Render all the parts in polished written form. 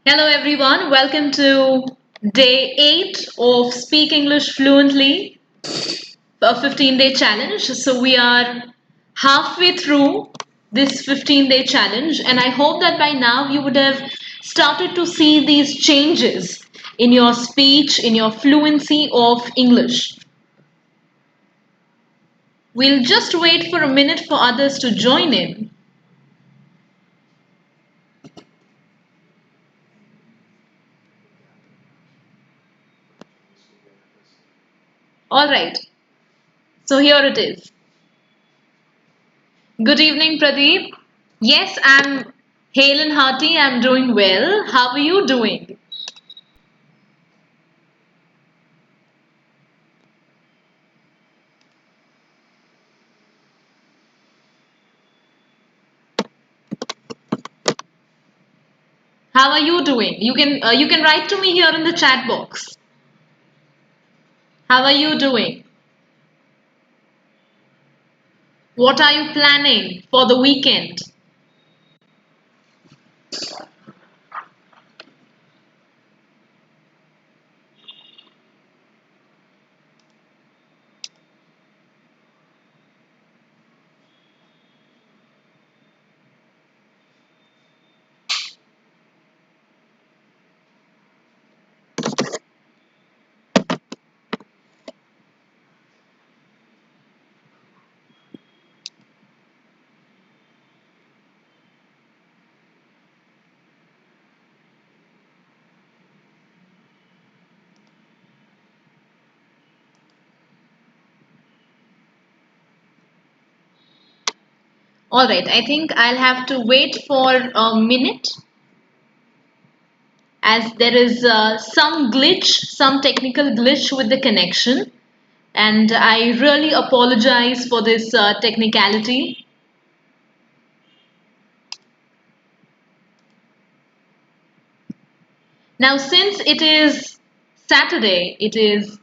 Hello, everyone. Welcome to day 8 of Speak English Fluently, a 15-day challenge. So, we are halfway through this 15-day challenge, and I hope that by now you would have started to see these changes in your speech, in your fluency of English. We'll just wait for a minute for others to join in. All right, so here it is. Good evening, Pradeep. Yes, I'm hale and hearty. I'm doing well. How are you doing? How are you doing? You can write to me here in the chat box. How are you doing? What are you planning for the weekend? All right, I think I'll have to wait for a minute as there is some glitch, some technical glitch with the connection, and I really apologize for this technicality. Now, since it is Saturday, it is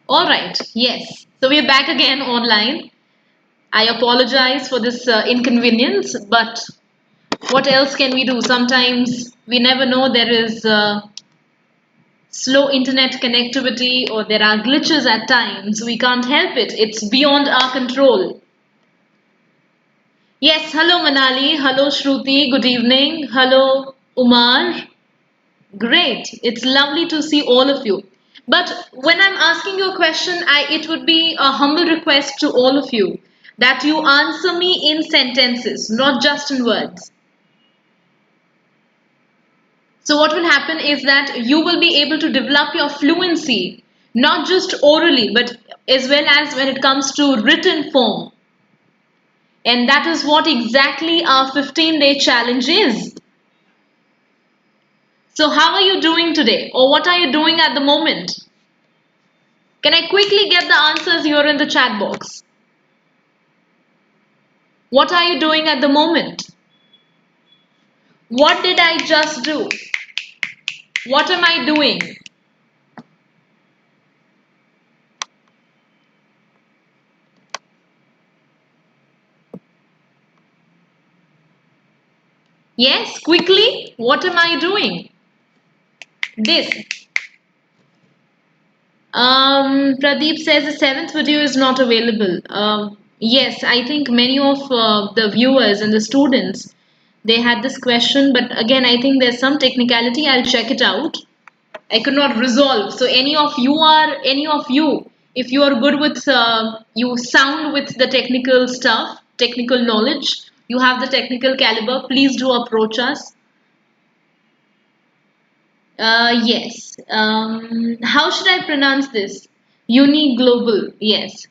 all right. Yes. So we're back again online. I apologize for this inconvenience, but what else can we do? Sometimes we never know there is slow internet connectivity or there are glitches at times. We can't help it. It's beyond our control. Yes, hello Manali. Hello Shruti. Good evening. Hello Umar. Great. It's lovely to see all of you. But when I'm asking you a question, it would be a humble request to all of you that you answer me in sentences, not just in words. So, what will happen is that you will be able to develop your fluency, not just orally, but as well as when it comes to written form. And that is what exactly our 15-day challenge is. So, how are you doing today? Or what are you doing at the moment? Can I quickly get the answers here in the chat box? What are you doing at the moment? What did I just do? What am I doing? Yes, quickly. What am I doing? This. Pradeep says the seventh video is not available. Yes, I think many of the viewers and the students they had this question, but again, I think there's some technicality. I'll check it out. I could not resolve. So any of you, if you are good with you sound with the technical stuff, technical knowledge, you have the technical caliber. Please do approach us. Yes. How should I pronounce this? Uni Global. Yes.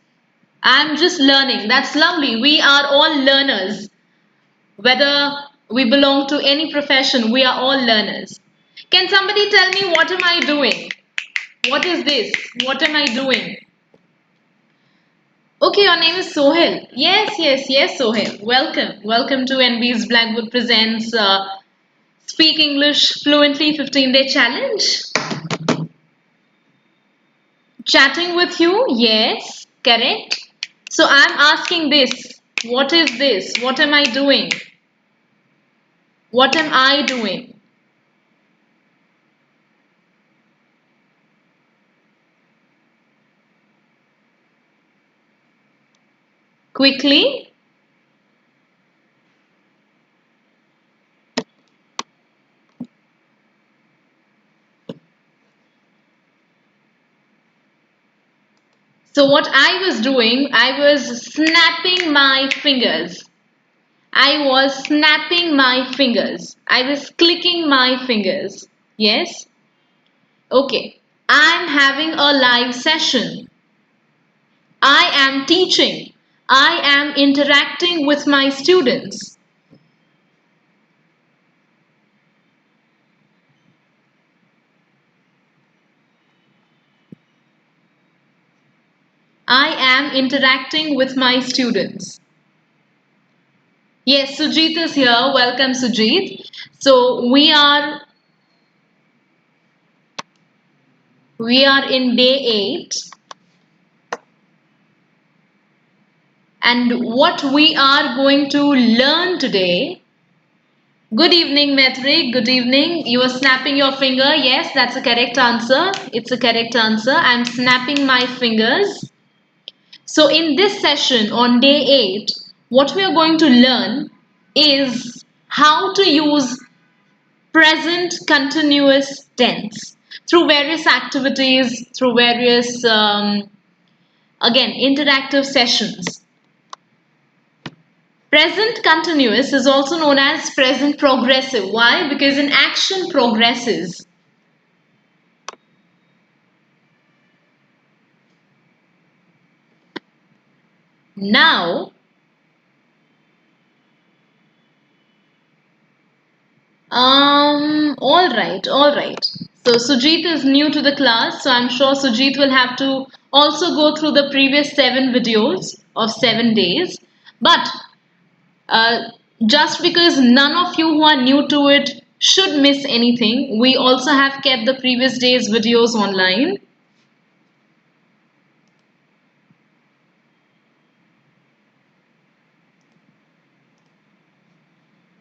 I'm just learning. That's lovely. We are all learners. Whether we belong to any profession, we are all learners. Can somebody tell me what am I doing? What is this? What am I doing? Okay, your name is Sohel. Yes, yes, yes, Sohel. Welcome. Welcome to NB's Blackwood Presents Speak English Fluently 15-day challenge. Chatting with you? Yes, correct. So I'm asking this. What is this? What am I doing? What am I doing? Quickly. So what I was doing, I was snapping my fingers. I was snapping my fingers. I was clicking my fingers. Yes? Okay. I'm having a live session. I am teaching. I am interacting with my students. I am interacting with my students. Yes, Sujit is here. Welcome, Sujit. So we are in day 8, and what we are going to learn today. Good evening, Maitri. Good evening. You are snapping your finger. Yes, that's a correct answer. It's a correct answer. I'm snapping my fingers. So, in this session on day 8, what we are going to learn is how to use present continuous tense through various activities, through various, again, interactive sessions. Present continuous is also known as present progressive. Why? Because an action progresses. Now, all right, all right. So Sujit is new to the class, so I'm sure Sujit will have to also go through the previous 7 videos of 7 days. But uh, just because none of you who are new to it should miss anything, we also have kept the previous day's videos online.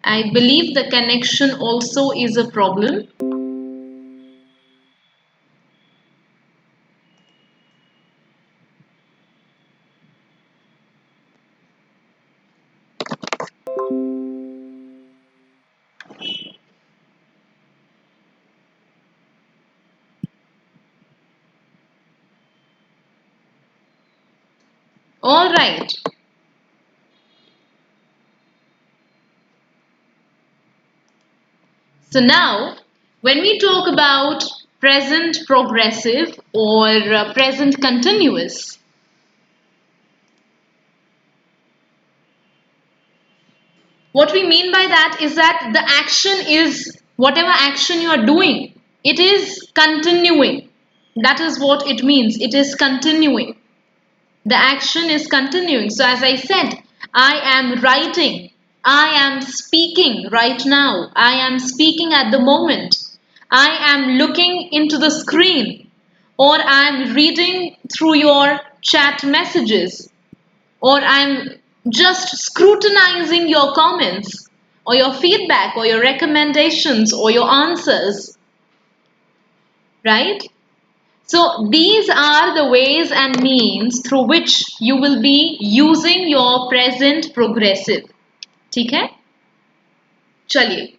I believe the connection also is a problem. All right. So now, when we talk about present progressive or present continuous, what we mean by that is that the action is whatever action you are doing, it is continuing. That is what it means. It is continuing. The action is continuing. So, as I said, I am writing, I am speaking right now, I am speaking at the moment, I am looking into the screen, or I am reading through your chat messages, or I'm just scrutinizing your comments, or your feedback, or your recommendations, or your answers, right? So these are the ways and means through which you will be using your present progressive. ठीक है? चलिए.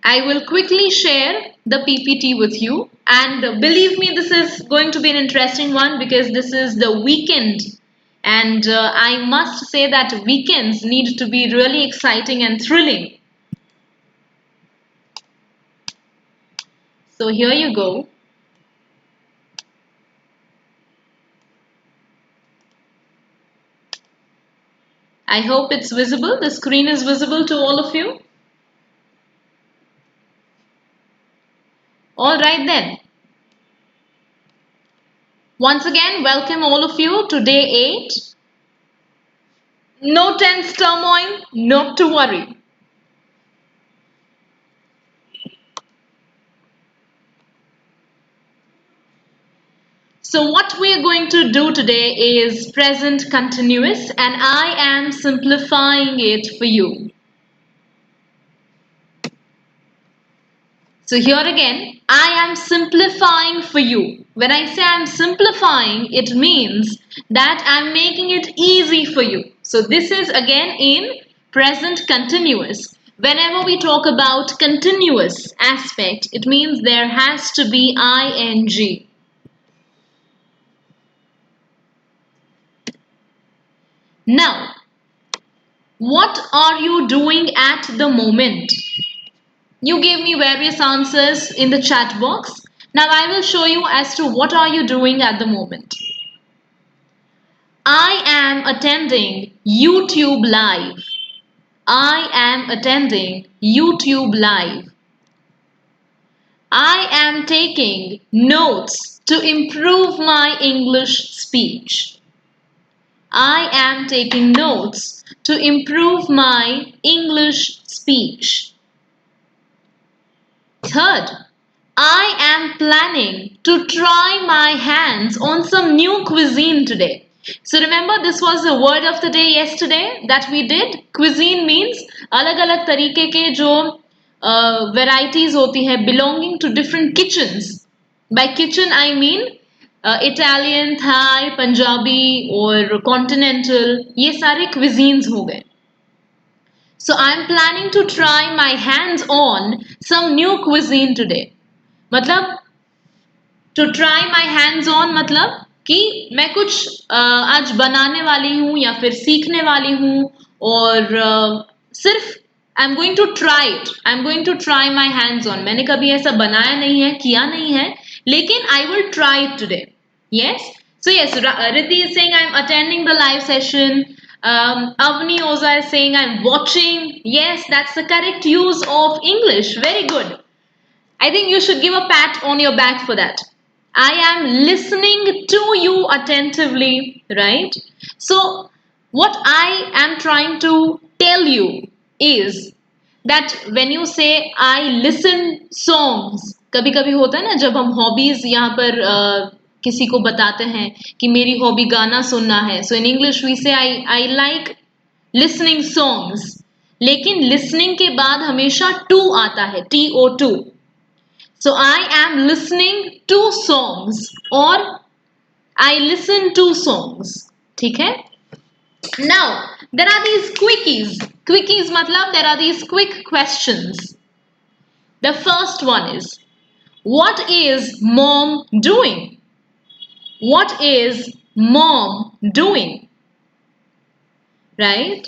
I will quickly share the PPT with you, and believe me, this is going to be an interesting one because this is the weekend, and I must say that weekends need to be really exciting and thrilling. So here you go. I hope it's visible. The screen is visible to all of you. All right then. Once again, welcome all of you to day 8. No tense turmoil, not to worry. So what we are going to do today is present continuous, and I am simplifying it for you. So here again, I am simplifying for you. When I say I'm simplifying, it means that I'm making it easy for you. So this is again in present continuous. Whenever we talk about continuous aspect, it means there has to be ing. Now, what are you doing at the moment? You gave me various answers in the chat box. Now I will show you as to what are you doing at the moment. I am attending YouTube Live. I am attending YouTube Live. I am taking notes to improve my English speech. I am taking notes to improve my English speech. Third, I am planning to try my hands on some new cuisine today. So remember, this was the word of the day yesterday that we did. Cuisine means अलग-अलग तरीके के जो varieties होती है belonging to different kitchens. By kitchen I mean Italian, Thai, Punjabi or continental. ये सारे cuisines हो गए. So I'm planning to try my hands on some new cuisine today. मतलब to try my hands on मतलब कि मैं कुछ आज बनाने वाली हूँ या फिर सीखने वाली हूँ और सिर्फ I'm going to try it. I'm going to try my hands on. मैंने कभी ऐसा बनाया नहीं है, किया नहीं है, लेकिन I will try it today. Yes? So yes, Riddhi is saying I'm attending the live session. Avni Oza is saying I'm watching. Yes, that's the correct use of English. Very good. I think you should give a pat on your back for that. I am listening to you attentively, right? So, what I am trying to tell you is that when you say I listen songs, कभी कभी होता है ना जब हम hobbies यहाँ पर किसी को बताते हैं कि मेरी हॉबी गाना सुनना है. So in English we say I like listening songs. लेकिन listening के बाद हमेशा to आता है, TO2. So I am listening to songs or I listen to songs. ठीक है? Now there are these quickies. Quickies मतलब there are these quick questions. The first one is, what is mom doing? What is mom doing? Right?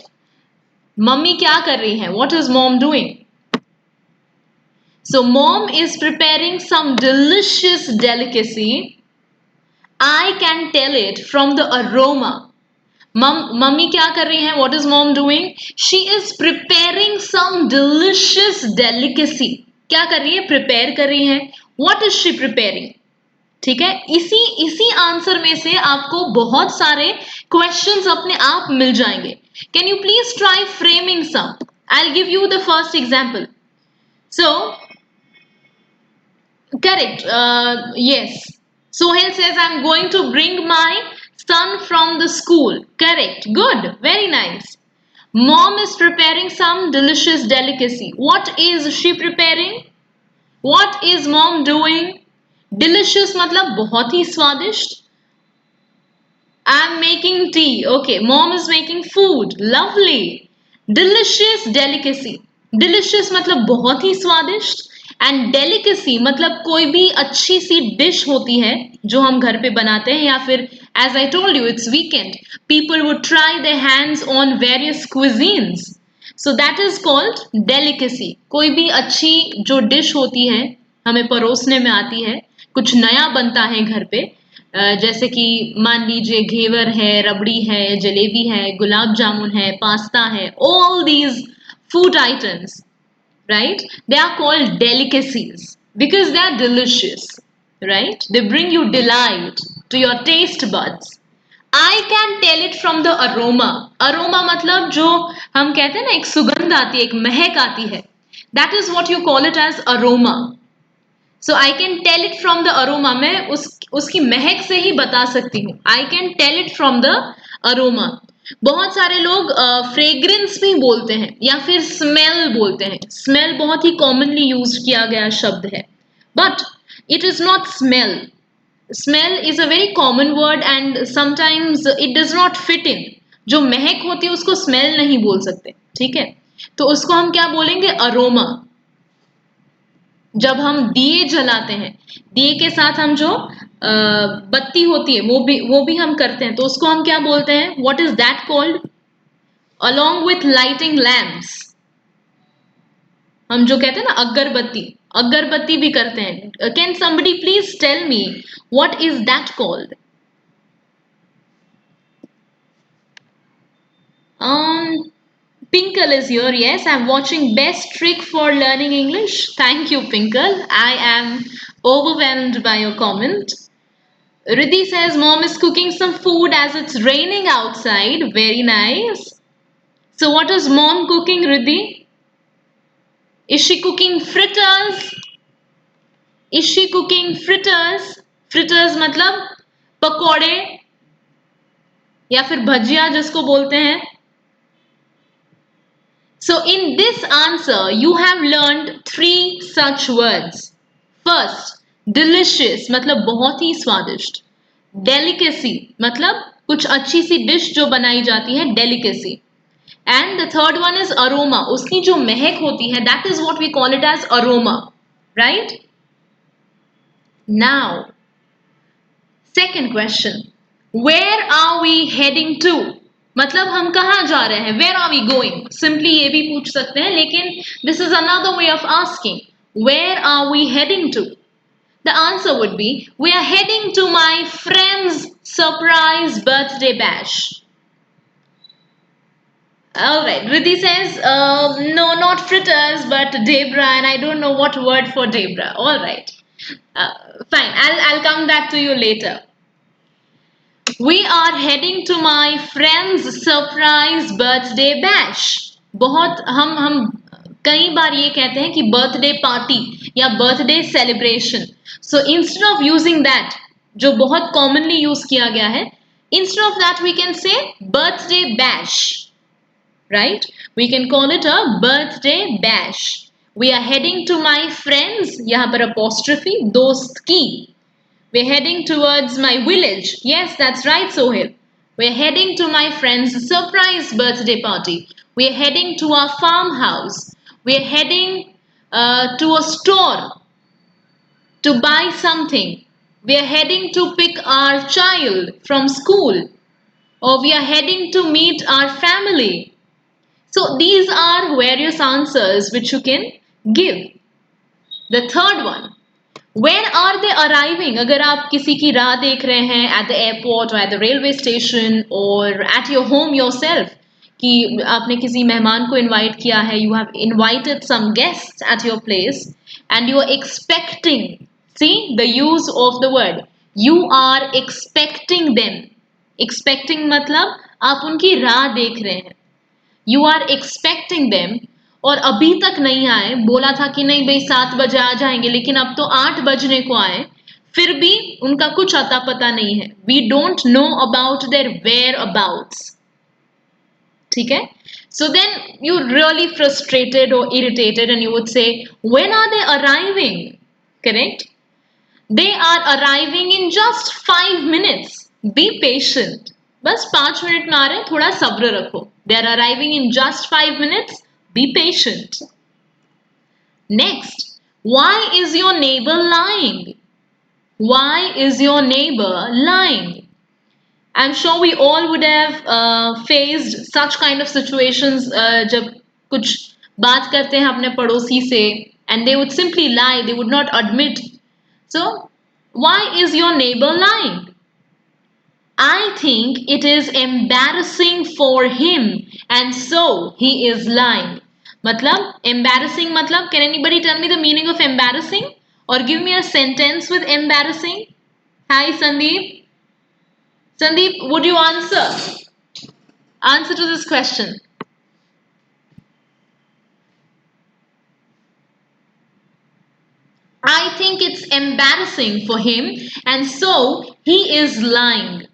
Mummy क्या कर रही है? What is mom doing? So mom is preparing some delicious delicacy. I can tell it from the aroma. Mummy क्या कर रही है? What is mom doing? She is preparing some delicious delicacy. क्या कर रही है? Prepare कर रही है. What is she preparing? ठीक है, इसी आंसर में से आपको बहुत सारे क्वेश्चंस अपने आप मिल जाएंगे. Can you please try framing some? I'll give you the first example. So correct. Yes. Sohail says, I'm going to bring my son from the school. Correct. Good. Very nice. Mom is preparing some delicious delicacy. What is she preparing? What is mom doing? Delicious मतलब बहुत ही स्वादिष्ट. I'm making tea. Okay. Mom is making food. Lovely. Delicious delicacy. Delicious मतलब बहुत ही स्वादिष्ट. And delicacy मतलब कोई भी अच्छी सी डिश होती है जो हम घर पे बनाते हैं या फिर as I told you it's weekend people would try their hands on various cuisines so that is called delicacy. कोई भी अच्छी जो डिश होती है हमें परोसने में आती है कुछ नया बनता है घर पे जैसे कि मान लीजिए घेवर है, रबड़ी है, जलेबी है, गुलाब जामुन है, पास्ता है, all these food items, right? They are called delicacies because they are delicious, right? They bring you delight to your taste buds. I can tell it from the aroma. Aroma मतलब जो हम कहते हैं ना, एक सुगंध आती है, एक महक आती है. That is what you call it as aroma. So I can tell it from the aroma. मैं उसकी महक से ही बता सकती हूँ. I can tell it from the aroma. बहुत सारे लोग फ्रेग्रेंस भी बोलते हैं या फिर स्मेल बोलते हैं. स्मेल बहुत ही कॉमनली यूज किया गया शब्द है, but it is not smell. Smell is a very common word and sometimes it does not fit in. जो महक होती है उसको स्मेल नहीं बोल सकते, ठीक है? तो उसको हम क्या बोलेंगे? अरोमा. जब हम दिए जलाते हैं, दिए के साथ हम जो बत्ती होती है वो भी हम करते हैं, तो उसको हम क्या बोलते हैं? What is that called? Along with lighting lamps, हम जो कहते हैं ना अगरबत्ती, अगरबत्ती भी करते हैं. Can somebody please tell me what is that called? um Pinkle is here. Yes, I'm watching Best Trick for Learning English. Thank you, Pinkle. I am overwhelmed by your comment. Riddhi says mom is cooking some food as it's raining outside. Very nice. So, what is mom cooking, Riddhi? Is she cooking fritters? Is she cooking fritters? Fritters मतलब पकोड़े या फिर भजिया जिसको बोलते हैं. So, in this answer, you have learned three such words. First, delicious मतलब बहुत ही स्वादिष्ट. Delicacy मतलब कुछ अच्छी सी डिश जो बनाई जाती है, delicacy. And the third one is aroma. उसकी जो महक होती है, that is what we call it as aroma. Right? Now, second question. Where are we heading to? मतलब हम कहाँ जा रहे हैं? Where are we going? Simply ये भी पूछ सकते हैं, लेकिन this is another way of asking. Where are we heading to? The answer would be, we are heading to my friend's surprise birthday bash. Alright, Riddhi says, no, not fritters, but Debra, and I don't know what word for Debra. Alright, fine, I'll come back to you later. We are heading to my friend's surprise birthday bash. बहुत हम कई बार ये कहते हैं कि birthday party या birthday celebration. So instead of using that, जो बहुत commonly use किया गया है, instead of that we can say birthday bash. Right? We can call it a birthday bash. We are heading to my friends, यहाँ पर apostrophe, दोस्त की. We're heading towards my village. Yes, that's right, Sohail. We're heading to my friend's surprise birthday party. We're heading to our farmhouse. We're heading to a store to buy something. We're heading to pick our child from school. Or we are heading to meet our family. So these are various answers which you can give. The third one. Where are they arriving? अगर आप किसी की राह देख रहे हैं at the airport or at the railway station or at your home yourself, कि आपने किसी मेहमान को invite किया है, you have invited some guests at your place and you are expecting, see the use of the word, you are expecting them. Expecting मतलब आप उनकी राह देख रहे हैं. You are expecting them और अभी तक नहीं आए. बोला था कि नहीं भाई 7 बजे आ जाएंगे, लेकिन अब तो 8 बजने को आए, फिर भी उनका कुछ अता पता नहीं है. We don't know about their whereabouts. ठीक है? So then you're really frustrated or irritated and you would say, when are they arriving? Correct? They are arriving in just 5 minutes. Be patient. बस 5 मिनट में आ रहे हैं, थोड़ा सब्र रखो. They are arriving in just 5 minutes. Be patient. Next, why is your neighbor lying? Why is your neighbor lying? I'm sure we all would have faced such kind of situations जब कुछ बात करते हैं अपने पड़ोसी से and they would simply lie, they would not admit. So, why is your neighbor lying? think it is embarrassing for him and so he is lying. Matlab, embarrassing matlab, can anybody tell me the meaning of embarrassing? Or give me a sentence with embarrassing? Hi Sandeep. Sandeep, would you answer? Answer to this question. I think it's embarrassing for him and so he is lying.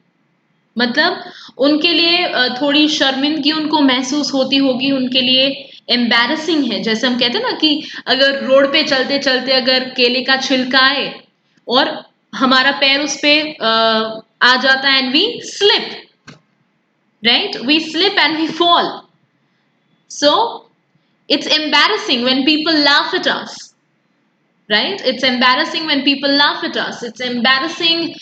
मतलब उनके लिए थोड़ी शर्मिंदगी उनको महसूस होती होगी उनके लिए एम्बैरसिंग है जैसे हम कहते हैं ना कि अगर रोड पे चलते चलते अगर केले का छिलका आए और हमारा पैर उस पे आ जाता है and we slip right we slip and we fall so it's embarrassing when people laugh at us right it's embarrassing when people laugh at us it's embarrassing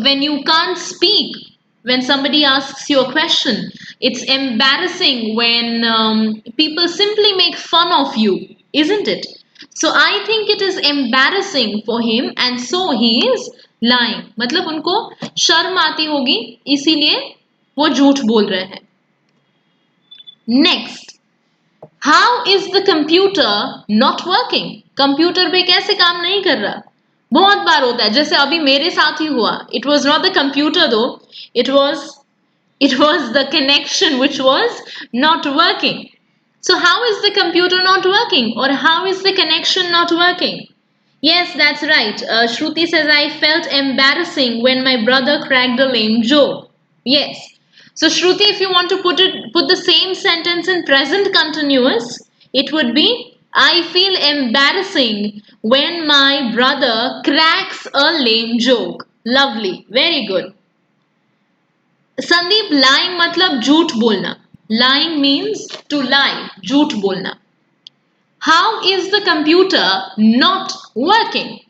when you can't speak when somebody asks you a question it's embarrassing when people simply make fun of you isn't it so I think it is embarrassing for him and so he is lying मतलब उनको शर्म आती होगी इसीलिए वो झूठ बोल रहे हैं next How is the computer not working? Computer पे कैसे काम नहीं कर रहा बहुत बार होता है जैसे अभी मेरे साथ ही हुआ It was not the computer though it was the connection which was not working so how is the computer not working or how is the connection not working Yes, that's right. Shruti says, I felt embarrassing when my brother cracked a lame joke. Yes. So, Shruti, if you want to put the same sentence in present continuous, it would be, I feel embarrassing when my brother cracks a lame joke. Lovely. Very good. Sandeep, lying matlab झूठ बोलना. Lying means to lie. झूठ बोलना. How is the computer not working?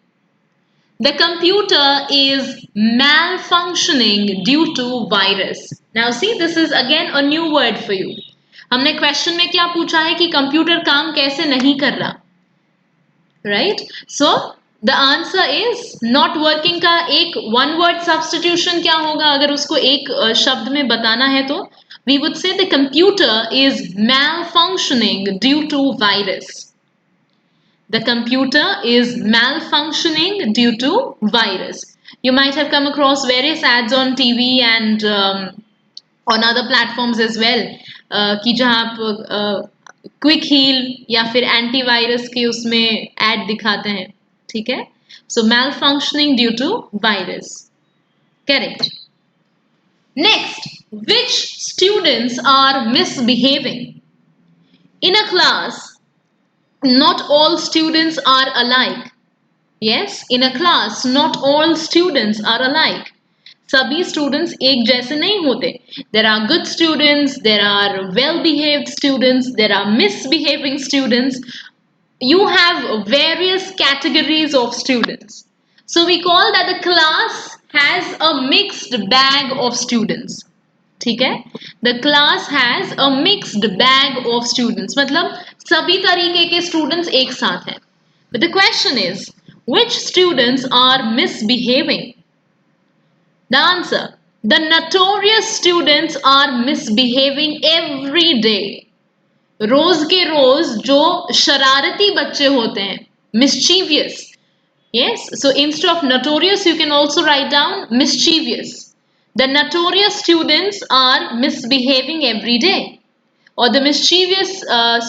The computer is malfunctioning due to virus. Now see, this is again a new word for you. हमने question में क्या पूछा है कि कंप्यूटर काम कैसे नहीं कर रहा right so the answer is not working का एक वन वर्ड सब्स्टिट्यूशन क्या होगा अगर उसको एक शब्द में बताना है तो we would say the computer is malfunctioning due to virus. The computer is malfunctioning due to virus. You might have come across various ads on TV and on other platforms as well कि जहाँ आप quick heal या फिर antivirus के उसमें add दिखाते हैं ठीक है सो malfunctioning due to virus correct next which students are misbehaving in a class not all students are alike yes in a class not all students are alike सभी students एक जैसे नहीं होते there are good students there are well behaved students there are misbehaving students you have various categories of students so we call that the class has a mixed bag of students ठीक है the class has a mixed bag of students मतलब सभी तरीके के students एक साथ हैं but the question is which students are misbehaving The answer The notorious students are misbehaving every day. रोज के रोज जो शरारती बच्चे होते हैं mischievous. Yes, so instead of notorious, you can also write down mischievous. The notorious students are misbehaving every day. Or the mischievous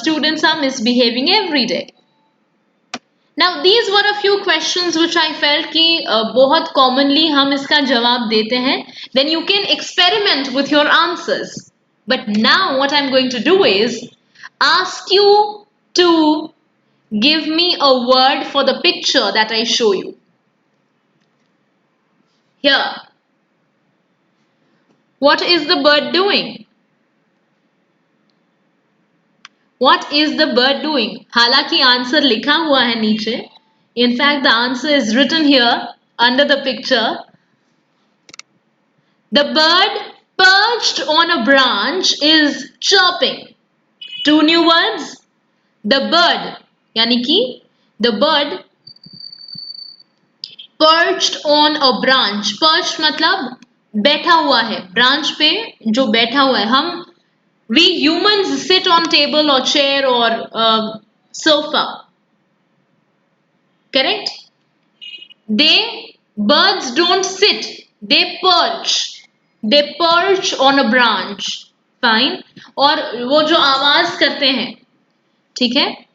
students are misbehaving every day. Now these were a few questions which I felt कि बहुत commonly हम इसका जवाब देते हैं then you can experiment with your answers but now what I'm going to do is ask you to give me a word for the picture that I show you here what is the bird doing What is the bird doing? हालांकि answer लिखा हुआ है नीचे. In fact, the answer is written here under the picture. The bird perched on a branch is chirping. Two new words. The bird, यानी कि the bird perched on a branch. Perched मतलब बैठा हुआ है, ब्रांच पे जो बैठा हुआ है. हम we humans sit on table or chair or sofa, correct? They birds don't sit, they perch on a branch. Fine. और वो जो आवाज करते हैं, ठीक है,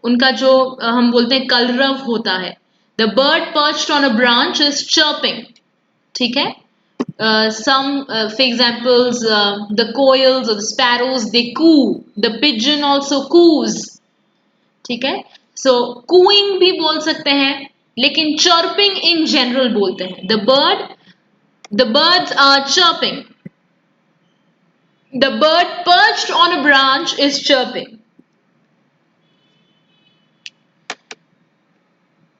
उनका जो हम बोलते हैं कलरव होता है. The bird perched on a branch is chirping. ठीक है. For examples, the quails or the sparrows, they coo. The pigeon also coos. ठीक है. So cooing भी बोल सकते हैं, लेकिन chirping in general बोलते हैं. The birds are chirping. The bird perched on a branch is chirping.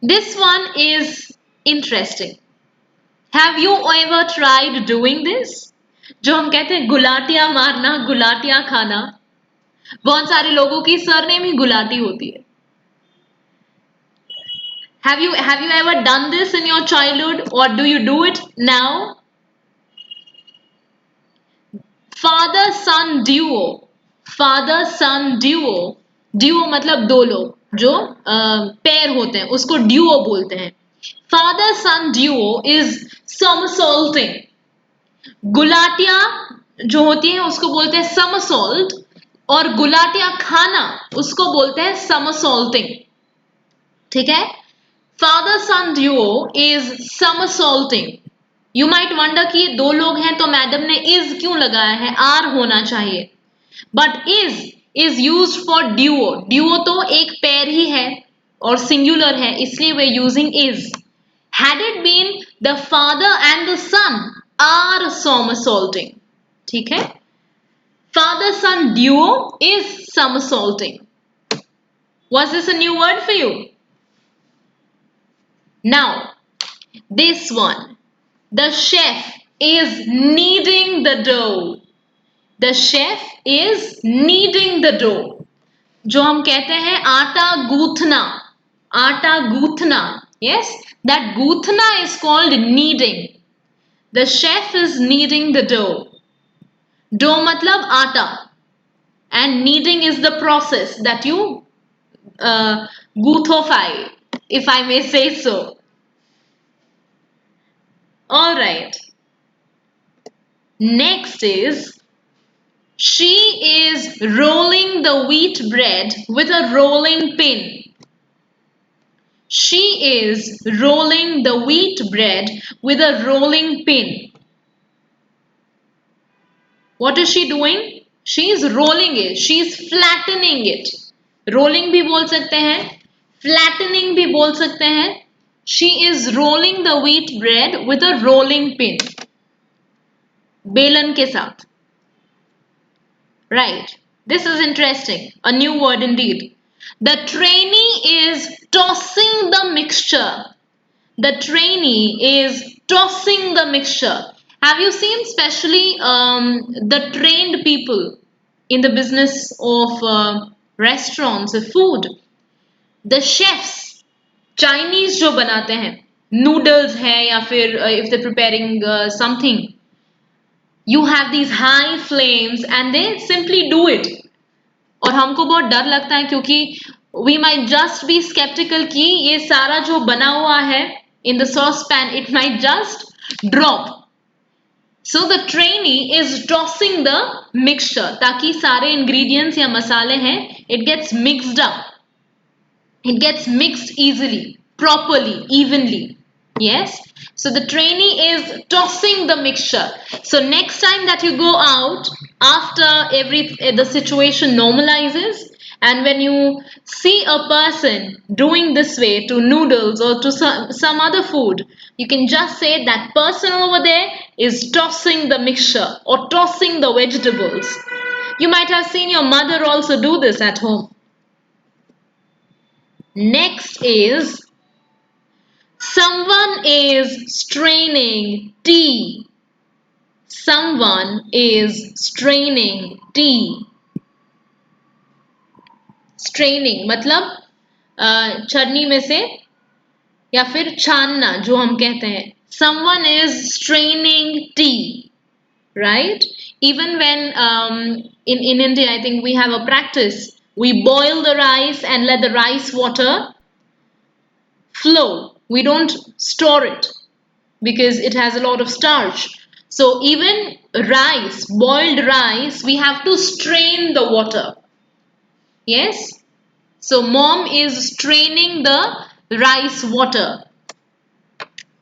This one is interesting. Have you ever tried doing this? जो हम कहते हैं गुलाटियां मारना, गुलाटियां खाना. बहुत सारे लोगों की सरनेम ही गुलाटी होती है. Have you ever done this in your childhood, or do you do it now? Father son duo. Father son duo. Duo मतलब दो लोग जो पेयर होते हैं, उसको duo बोलते हैं. Father son duo is somersaulting. गुलाटियां जो होती है उसको बोलते हैं somersault, और गुलाटियां खाना उसको बोलते हैं somersaulting. ठीक है. Father son duo is somersaulting. You might wonder कि ये दो लोग हैं तो मैडम ने is क्यों लगाया है, आर होना चाहिए. But is used for duo. Duo तो एक पेयर ही है और singular है, इसलिए we're using is. Had it been the father and the son are somersaulting. ठीक है. Father son duo is somersaulting. Was this a new word for you? Now, this one. The chef is kneading the dough. The chef is kneading the dough. जो हम कहते हैं आटा गूथना. आटा गूथना. Yes, that gúthna is called kneading. The chef is kneading the dough. Dough मतलब आटा. And kneading is the process that you gúthofy, if I may say so. Alright. Next is, she is rolling the wheat bread with a rolling pin. She is rolling the wheat bread with a rolling pin. What is she doing? She is rolling it. She is flattening it. Rolling भी बोल सकते हैं, flattening भी बोल सकते हैं. She is rolling the wheat bread with a rolling pin. बेलन के साथ. Right. This is interesting. A new word indeed. The trainee is tossing the mixture. The trainee is tossing the mixture. Have you seen especially the trained people in the business of restaurants of food? The chefs, Chinese जो बनाते हैं, noodles है या फिर if they're preparing something, you have these high flames and they simply do it. और हमको बहुत डर लगता है क्योंकि we might just be skeptical कि ये सारा जो बना हुआ है in the saucepan, it might just drop. So the trainee is tossing the mixture ताकि सारे ingredients या मसाले हैं, it gets mixed up. It gets mixed easily, properly, evenly. Yes. So the trainee is tossing the mixture. So next time that you go out, after the situation normalizes, and when you see a person doing this way to noodles or to some other food, you can just say that person over there is tossing the mixture or tossing the vegetables. You might have seen your mother also do this at home. Next is, someone is straining tea. Someone is straining tea. Straining मतलब छन्नी में से या फिर छानना जो हम कहते हैं, Someone is straining tea, right? Even when in India, I think we have a practice. We boil the rice and let the rice water flow. We don't store it because it has a lot of starch. So even rice, boiled rice, we have to strain the water. Yes? So mom is straining the rice water.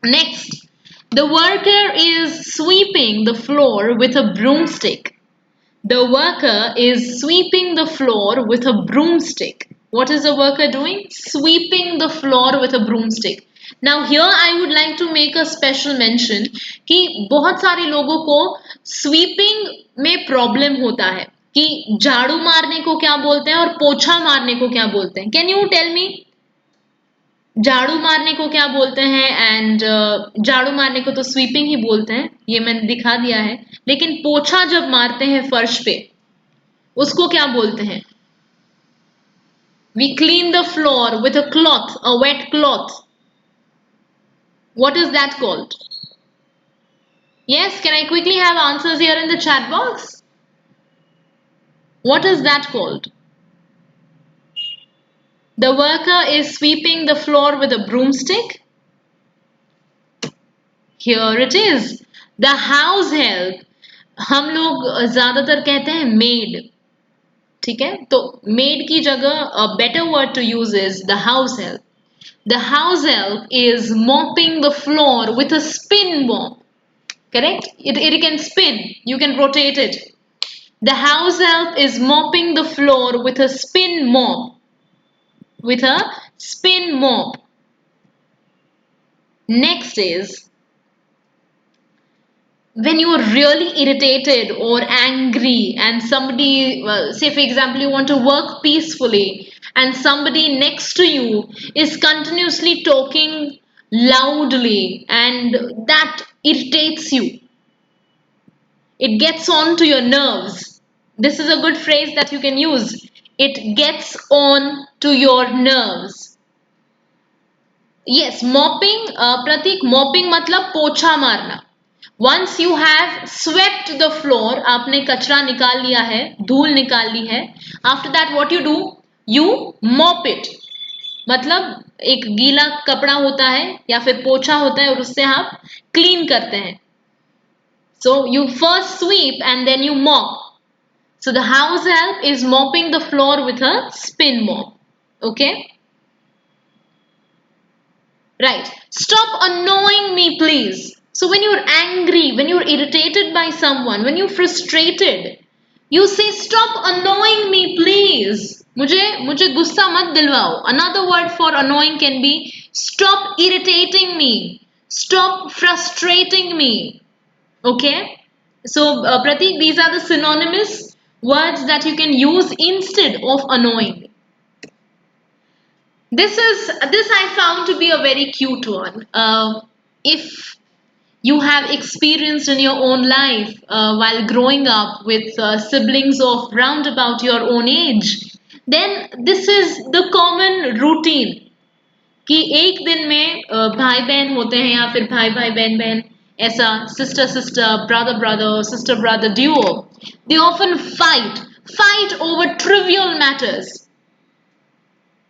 Next, the worker is sweeping the floor with a broomstick. The worker is sweeping the floor with a broomstick. What is the worker doing? Sweeping the floor with a broomstick. Now here I would like to make a special mention कि बहुत सारे लोगों को sweeping में problem होता है कि झाड़ू मारने को क्या बोलते हैं और पोछा मारने को क्या बोलते हैं. Can you tell me? झाड़ू मारने को क्या बोलते हैं एंड झाड़ू मारने को तो स्वीपिंग ही बोलते हैं, ये मैंने दिखा दिया है. लेकिन पोछा जब मारते हैं फर्श पे उसको क्या बोलते हैं? We clean the floor with a cloth, a wet cloth. What is that called? Yes, can I quickly have answers here in the chat box? What is that called? The worker is sweeping the floor with a broomstick. Here it is. The house help. हम लोग ज्यादातर कहते हैं maid. ठीक है, तो maid की जगह a better word to use is the house help. The house help is mopping the floor with a spin mop. Correct? It can spin. You can rotate it. The house help is mopping the floor with a spin mop. With a spin mop. Next is when you're really irritated or angry and somebody, say for example, you want to work peacefully and somebody next to you is continuously talking loudly and that irritates you, it gets on to your nerves. This is a good phrase that you can use. It gets on to your nerves. Yes, mopping, Pratik, mopping मतलब पोछा मारना. Once you have swept the floor, आपने कचरा निकाल लिया है, धूल निकाल ली है. After that, what you do? You mop it. मतलब एक गीला कपड़ा होता है या फिर पोछा होता है और उससे आप क्लीन करते हैं. So you first sweep and then you mop. So the house help is mopping the floor with a spin mop. Okay? Right. Stop annoying me, please. So when you're angry, when you're irritated by someone, when you're frustrated, you say, stop annoying me, please. मुझे गुस्सा मत दिलवाओ. Another word for annoying can be stop irritating me. Stop frustrating me. Okay? So, Pratik, these are the synonymous words that you can use instead of annoying. This I found to be a very cute one. If you have experienced in your own life while growing up with siblings of round about your own age, then this is the common routine कि एक दिन में भाई बहन होते हैं या फिर भाई भाई बहन बहन ऐसा sister sister brother brother sister brother duo, they often fight over trivial matters.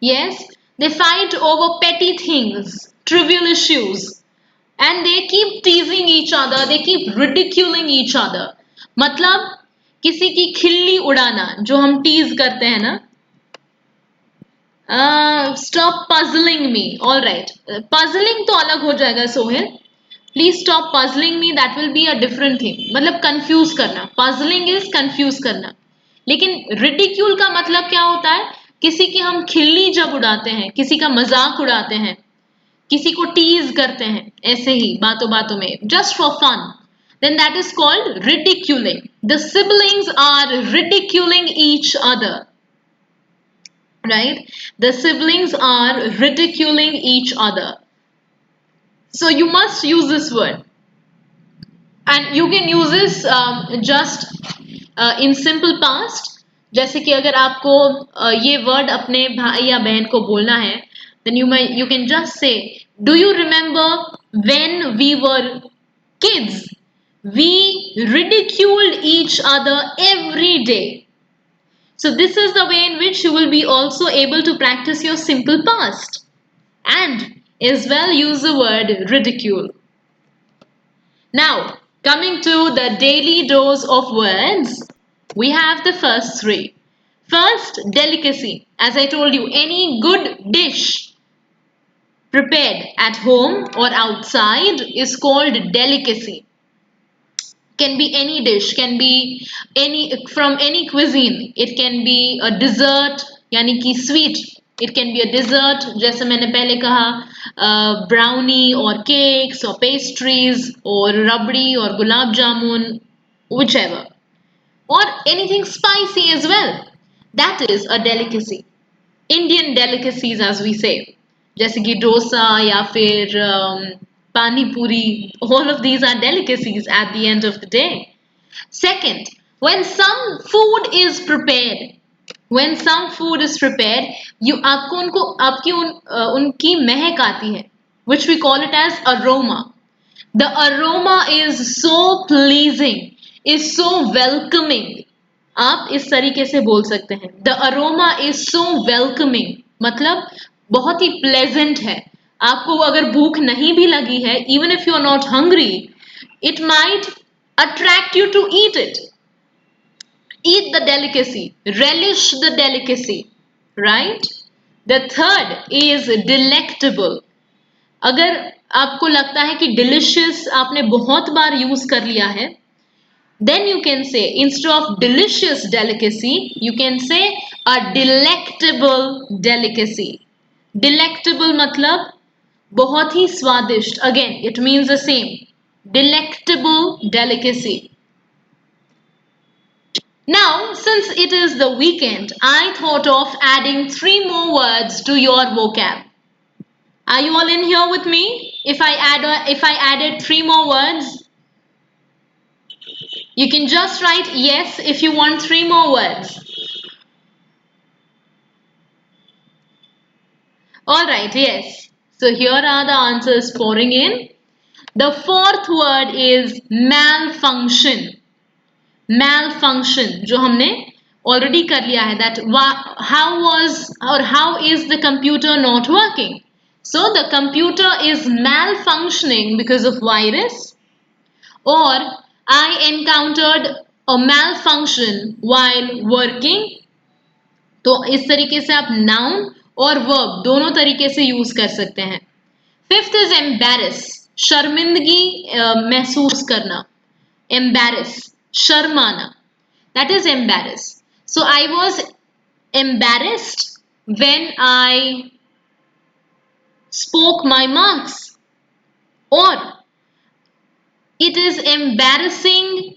Yes, they fight over petty things, trivial issues, and they keep teasing each other, they keep ridiculing each other. मतलब किसी की खिल्ली उड़ाना जो हम tease करते हैं ना. Stop puzzling me. All right. Puzzling तो अलग हो जाएगा Sohail. Please stop puzzling me. That will be a different thing. मतलब confuse करना. Puzzling is confuse करना. लेकिन ridicule का मतलब क्या होता है? किसी की हम खिल्ली जब उड़ाते हैं, किसी का मजाक उड़ाते हैं, किसी को टीज करते हैं, ऐसे ही बातों बातों में, just for fun. Then that is called ridiculing. The siblings are ridiculing each other. Right? The siblings are ridiculing each other. So you must use this word. And you can use this just in simple past. जैसे कि अगर आपको ये word अपने भाई या बहन को बोलना है, then you can just say, do you remember when we were kids, we ridiculed each other every day. So, this is the way in which you will be also able to practice your simple past and as well use the word ridicule. Now, coming to the daily dose of words, we have the first three. First, delicacy. As I told you, any good dish prepared at home or outside is called delicacy. Can be any dish, can be any from any cuisine. It can be a dessert, यानी कि sweet. It can be a dessert, जैसे मैंने पहले कहा brownie or cakes or pastries or rabdi or gulab jamun, whichever, or anything spicy as well. That is a delicacy. Indian delicacies as we say, जैसे कि डोसा या फिर pani puri, all of these are delicacies at the end of the day. Second, when some food is prepared, you आपको उनको आपकी उनकी महक आती है, which we call it as aroma. The aroma is so pleasing, is so welcoming. आप इस तरीके से बोल सकते हैं, the aroma is so welcoming, मतलब बहुत ही pleasant है. आपको अगर भूख नहीं भी लगी है, even if you are not hungry, it might attract you to eat it. Eat the delicacy, relish the delicacy, right? The third is delectable. अगर आपको लगता है कि delicious आपने बहुत बार यूज कर लिया है, then you can say instead of delicious delicacy, you can say a delectable delicacy. Delectable मतलब बहुत ही स्वादिष्ट. Again, it means the same. Delectable delicacy. Now, since it is the weekend, I thought of adding three more words to your vocab. Are you all in here with me? If I added three more words, you can just write yes if you want three more words. All right, yes. So here are the answers pouring in. The fourth word is malfunction. Malfunction, जो हमने already कर लिया है, that how was or how is the computer not working. So the computer is malfunctioning because of virus, or I encountered a malfunction while working. तो इस तरीके से आप noun और verb दोनों तरीके से यूज कर सकते हैं. Fifth is embarrass, शर्मिंदगी महसूस करना. Embarrass, शर्माना. That is embarrass. So I was embarrassed when I spoke my marks, or it is embarrassing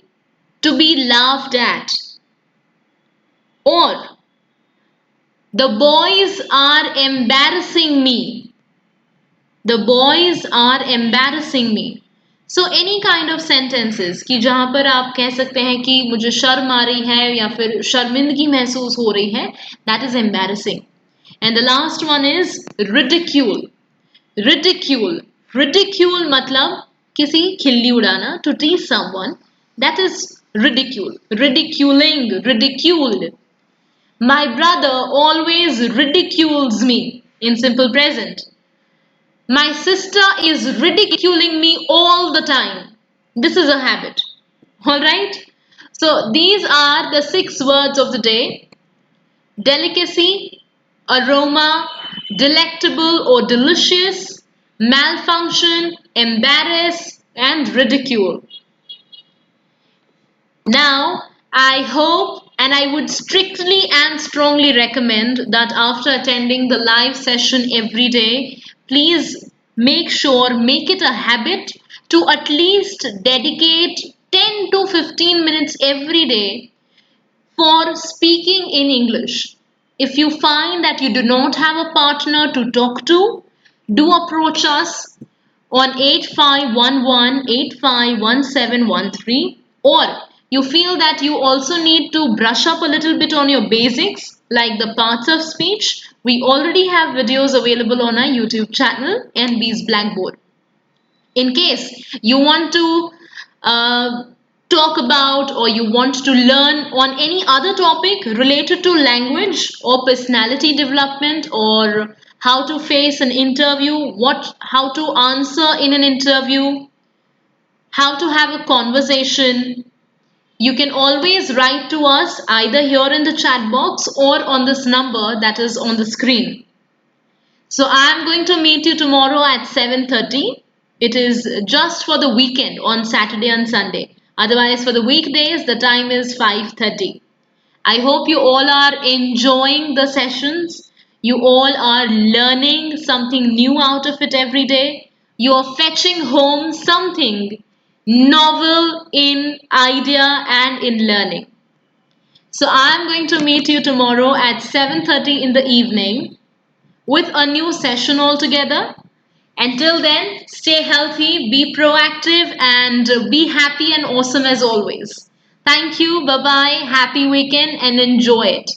to be laughed at, or the boys are embarrassing me. The boys are embarrassing me. So any kind of sentences कि जहाँ पर आप कह सकते हैं कि मुझे शर्म आ रही है या फिर शर्मिंदगी महसूस हो रही है, that is embarrassing. And the last one is ridicule. Ridicule. Ridicule मतलब किसी खिल्ली उड़ाना, to tease someone. That is ridicule. Ridiculing, ridiculed. My brother always ridicules me in simple present. My sister is ridiculing me all the time. This is a habit. Alright? So these are the 6 words of the day: delicacy, aroma, delectable or delicious, malfunction, embarrass, and ridicule. Now, I hope and I would strictly and strongly recommend that after attending the live session every day, please make it a habit to at least dedicate 10 to 15 minutes every day for speaking in English. If you find that you do not have a partner to talk to, do approach us on 8511851713, or you feel that you also need to brush up a little bit on your basics like the parts of speech, we already have videos available on our YouTube channel, NB's Blackboard. In case you want to uh, talk about or you want to learn on any other topic related to language or personality development or how to face an interview, what how to answer in an interview, how to have a conversation, you can always write to us either here in the chat box or on this number that is on the screen. So I'm going to meet you tomorrow at 7:30. It is just for the weekend on Saturday and Sunday. Otherwise for the weekdays the time is 5:30. I hope you all are enjoying the sessions. You all are learning something new out of it every day. You are fetching home something novel in idea and in learning. So I'm going to meet you tomorrow at 7:30 in the evening with a new session altogether. Until then, stay healthy, be proactive, and be happy and awesome as always. Thank you. Bye bye. Happy weekend and enjoy it.